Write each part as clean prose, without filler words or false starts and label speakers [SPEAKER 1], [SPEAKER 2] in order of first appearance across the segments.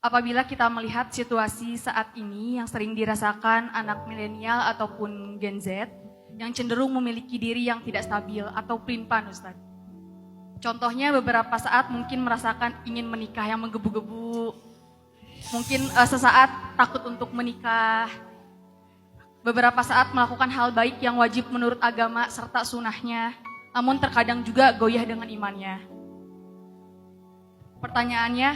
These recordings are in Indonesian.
[SPEAKER 1] apabila kita melihat situasi saat ini yang sering dirasakan anak milenial ataupun Gen Z yang cenderung memiliki diri yang tidak stabil atau pelin-pelan, Ustadz. Contohnya beberapa saat mungkin merasakan ingin menikah yang menggebu-gebu, mungkin sesaat takut untuk menikah, beberapa saat melakukan hal baik yang wajib menurut agama serta sunnahnya, namun terkadang juga goyah dengan imannya. Pertanyaannya,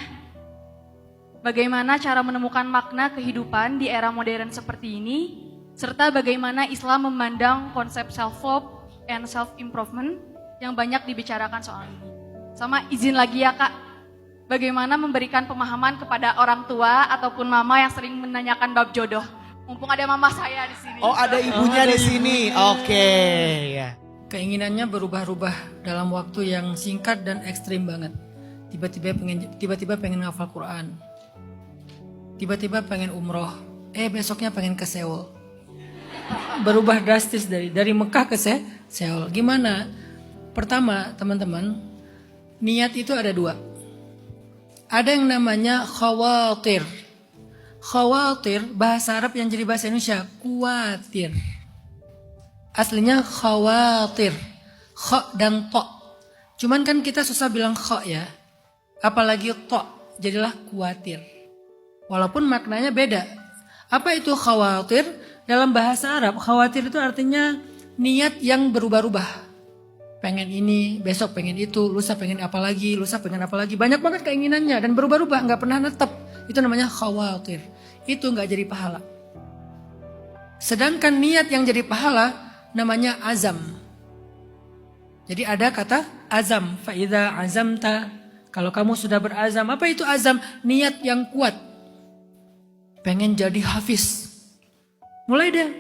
[SPEAKER 1] bagaimana cara menemukan makna kehidupan di era modern seperti ini, serta bagaimana Islam memandang konsep self-love and self-improvement yang banyak dibicarakan soal ini. Sama izin lagi ya Kak, bagaimana memberikan pemahaman kepada orang tua ataupun mama yang sering menanyakan bab jodoh. Mumpung ada mama saya di sini.
[SPEAKER 2] Oh, ada ibunya di sini. Oke, ya.
[SPEAKER 3] Keinginannya berubah-ubah dalam waktu yang singkat dan ekstrim banget. Tiba-tiba pengen ngafal Quran. Tiba-tiba pengen umroh. Besoknya pengen ke Seoul. Berubah drastis dari Mekah ke Seoul. Gimana? Pertama, teman-teman, niat itu ada dua. Ada yang namanya khawatir. Khawatir, bahasa Arab yang jadi bahasa Indonesia, kuatir. Aslinya khawatir. Kha dan to. Cuman kan kita susah bilang kha ya. Apalagi to, jadilah kuatir. Walaupun maknanya beda. Apa itu khawatir? Dalam bahasa Arab, khawatir itu artinya niat yang berubah-ubah. Pengen ini, besok pengen itu, lusa pengen apa lagi, lusa pengen apa lagi. Banyak banget keinginannya dan berubah-ubah, gak pernah netep. Itu namanya khawatir. Itu gak jadi pahala. Sedangkan niat yang jadi pahala namanya azam. Jadi ada kata azam. Fa'idha azamta. Kalau kamu sudah berazam, apa itu azam? Niat yang kuat. Pengen jadi hafiz. Mulai deh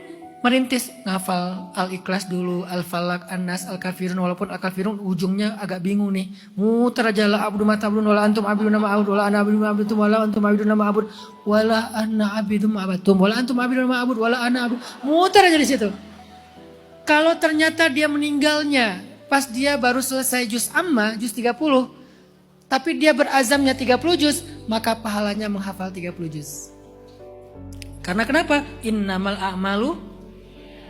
[SPEAKER 3] merintis ngafal Al-Ikhlas dulu, Al-Falaq, An-Nas, Al-Kafirun. Walaupun Al-Kafirun ujungnya agak bingung nih. Muter aja la abdu mata abdun wala antum abidun nama abud wala ana abidun ma'abudtum wala antum abidun nama abud wala ana abidun ma'abudtum wala antum abidun nama abud wala ana abid. Muter aja di situ. Kalau ternyata dia meninggalnya pas dia baru selesai juz amma, juz 30, tapi dia berazamnya 30 juz, maka pahalanya menghafal 30 juz. Karena kenapa? Innamal a'malu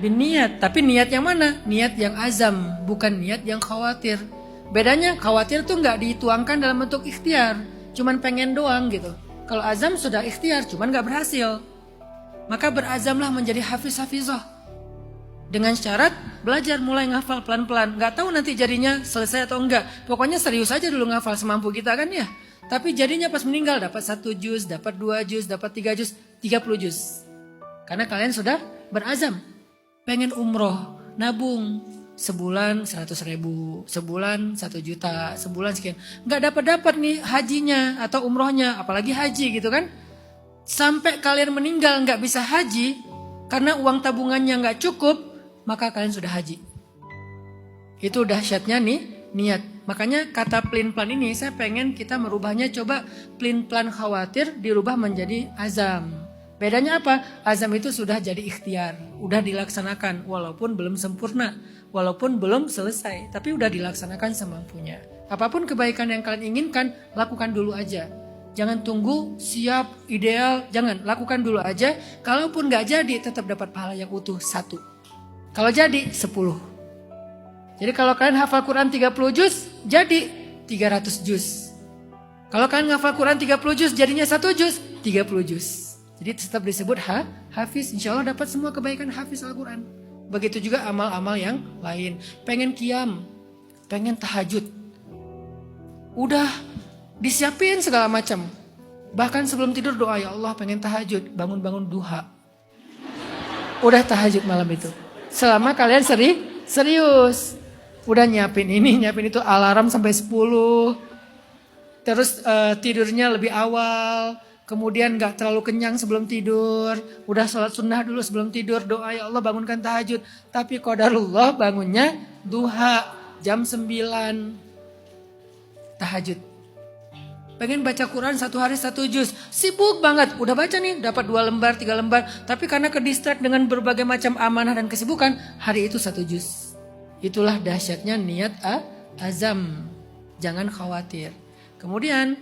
[SPEAKER 3] binniat. Tapi niat yang mana? Niat yang azam, bukan niat yang khawatir. Bedanya khawatir tuh nggak dituangkan dalam bentuk ikhtiar, cuman pengen doang gitu. Kalau azam sudah ikhtiar, cuman nggak berhasil. Maka berazamlah menjadi hafiz-hafizah. Dengan syarat belajar mulai ngafal pelan-pelan. Nggak tahu nanti jadinya selesai atau enggak. Pokoknya serius aja dulu ngafal semampu kita kan ya. Tapi jadinya pas meninggal dapat 1 juz, dapat 2 juz, dapat 3 juz, 30 juz. Karena kalian sudah berazam. Pengen umroh, nabung. Sebulan 100 ribu, sebulan 1 juta, sebulan sekian. Nggak dapat nih hajinya atau umrohnya, apalagi haji gitu kan. Sampai kalian meninggal nggak bisa haji, karena uang tabungannya nggak cukup, maka kalian sudah haji. Itu dahsyatnya nih niat. Makanya kata pelin-pelan ini saya pengen kita merubahnya, coba pelin-pelan khawatir dirubah menjadi azam. Bedanya apa? Azam itu sudah jadi ikhtiar, udah dilaksanakan walaupun belum sempurna, walaupun belum selesai, tapi udah dilaksanakan semampunya. Apapun kebaikan yang kalian inginkan, lakukan dulu aja. Jangan tunggu siap, ideal, jangan, lakukan dulu aja. Kalaupun gak jadi tetap dapat pahala yang utuh 1. Kalau jadi 10. Jadi kalau kalian hafal Quran 30 juz, jadi 300 juz. Kalau kalian hafal Quran 30 juz, jadinya 1 juz, 30 juz. Jadi tetap disebut hafiz. Insya Allah dapat semua kebaikan hafiz Al-Quran. Begitu juga amal-amal yang lain. Pengen qiyam, pengen tahajud. Udah disiapin segala macam. Bahkan sebelum tidur doa, ya Allah pengen tahajud, bangun-bangun duha. Udah tahajud malam itu. Selama kalian serius. Udah nyiapin ini, nyiapin itu, alarm sampai 10. Terus tidurnya lebih awal. Kemudian gak terlalu kenyang sebelum tidur. Udah sholat sunnah dulu sebelum tidur. Doa, ya Allah bangunkan tahajud. Tapi qadarullah bangunnya duha. Jam 9. Tahajud. Pengen baca Quran 1 hari 1 juz. Sibuk banget. Udah baca nih, dapat 2 lembar, 3 lembar. Tapi karena kedistract dengan berbagai macam amanah dan kesibukan, hari itu 1 juz. Itulah dahsyatnya niat azam. Jangan khawatir. Kemudian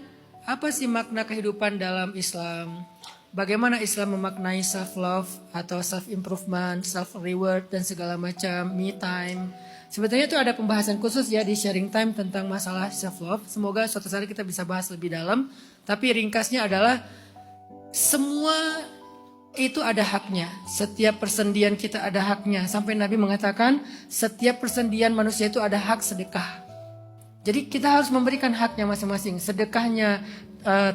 [SPEAKER 3] apa sih makna kehidupan dalam Islam? Bagaimana Islam memaknai self love atau self improvement, self reward dan segala macam, me time. Sebetulnya itu ada pembahasan khusus ya di sharing time tentang masalah self love. Semoga suatu saat kita bisa bahas lebih dalam. Tapi ringkasnya adalah semua itu ada haknya. Setiap persendian kita ada haknya. Sampai Nabi mengatakan setiap persendian manusia itu ada hak sedekah. Jadi kita harus memberikan haknya masing-masing. Sedekahnya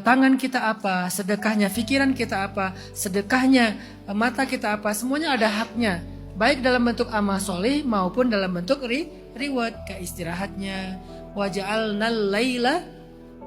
[SPEAKER 3] tangan kita apa, sedekahnya pikiran kita apa, sedekahnya mata kita apa, semuanya ada haknya. Baik dalam bentuk amal soleh maupun dalam bentuk reward, kayak istirahatnya. Waja'alnal laila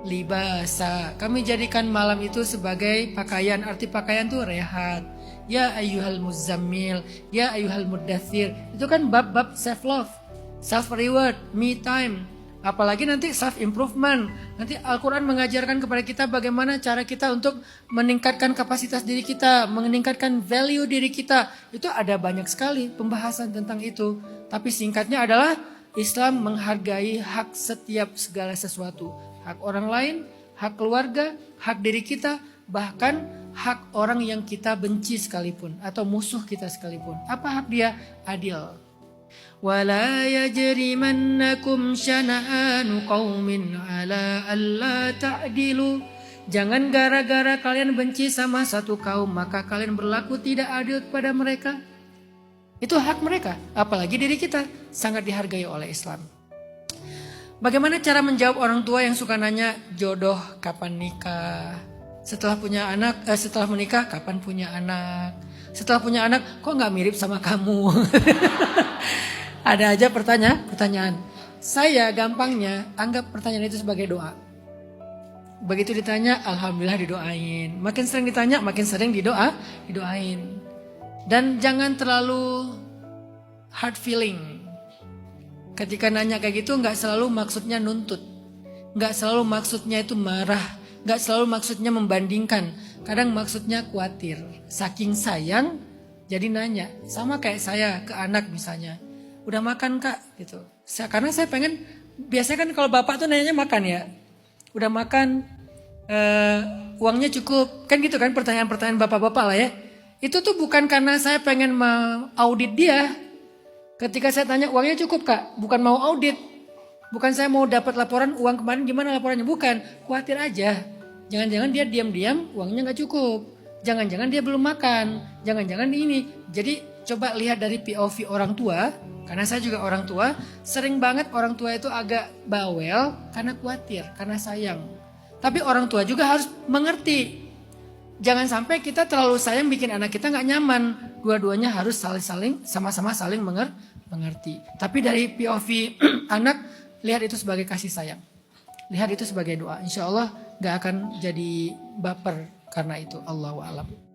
[SPEAKER 3] libasa. Kami jadikan malam itu sebagai pakaian. Arti pakaian itu rehat. Ya ayyuhal muzammil, ya ayyuhal muddathir. Itu kan bab-bab self love, self reward, me time. Apalagi nanti self improvement. Nanti Al-Quran mengajarkan kepada kita bagaimana cara kita untuk meningkatkan kapasitas diri kita, meningkatkan value diri kita. Itu ada banyak sekali pembahasan tentang itu. Tapi singkatnya adalah Islam menghargai hak setiap segala sesuatu. Hak orang lain, hak keluarga, hak diri kita, bahkan hak orang yang kita benci sekalipun atau musuh kita sekalipun. Apa hak dia? Adil. وَلَا يَجْرِمَنَّكُمْ شَنَآنُ قَوْمٍ عَلَىٰ أَلَّا تَعْدِلُوا. Jangan gara-gara kalian benci sama satu kaum maka kalian berlaku tidak adil kepada mereka. Itu hak mereka, apalagi diri kita sangat dihargai oleh Islam. Bagaimana cara menjawab orang tua yang suka nanya jodoh kapan nikah? Setelah punya anak, setelah menikah kapan punya anak? Setelah punya anak kok nggak mirip sama kamu? Ada aja pertanyaan. Saya gampangnya anggap pertanyaan itu sebagai doa. Begitu ditanya, alhamdulillah didoain. Makin sering ditanya, makin sering didoain. Dan jangan terlalu hard feeling. Ketika nanya kayak gitu, nggak selalu maksudnya nuntut, nggak selalu maksudnya itu marah, nggak selalu maksudnya membandingkan. Kadang maksudnya khawatir, saking sayang, jadi nanya. Sama kayak saya ke anak misalnya. Udah makan kak gitu. Karena saya pengen, biasanya kan kalau bapak tuh nanyanya makan ya. Udah makan, uangnya cukup. Kan gitu kan pertanyaan-pertanyaan bapak-bapak lah ya. Itu tuh bukan karena saya pengen mengaudit dia. Ketika saya tanya uangnya cukup kak, bukan mau audit. Bukan saya mau dapat laporan uang kemarin gimana laporannya. Bukan, khawatir aja. Jangan-jangan dia diam-diam uangnya gak cukup. Jangan-jangan dia belum makan. Jangan-jangan ini. Jadi coba lihat dari POV orang tua. Karena saya juga orang tua, sering banget orang tua itu agak bawel karena khawatir, karena sayang. Tapi orang tua juga harus mengerti. Jangan sampai kita terlalu sayang bikin anak kita gak nyaman. Dua-duanya harus saling sama-sama saling mengerti. Tapi dari POV anak, lihat itu sebagai kasih sayang. Lihat itu sebagai doa. Insya Allah gak akan jadi baper karena itu. Allahu a'lam.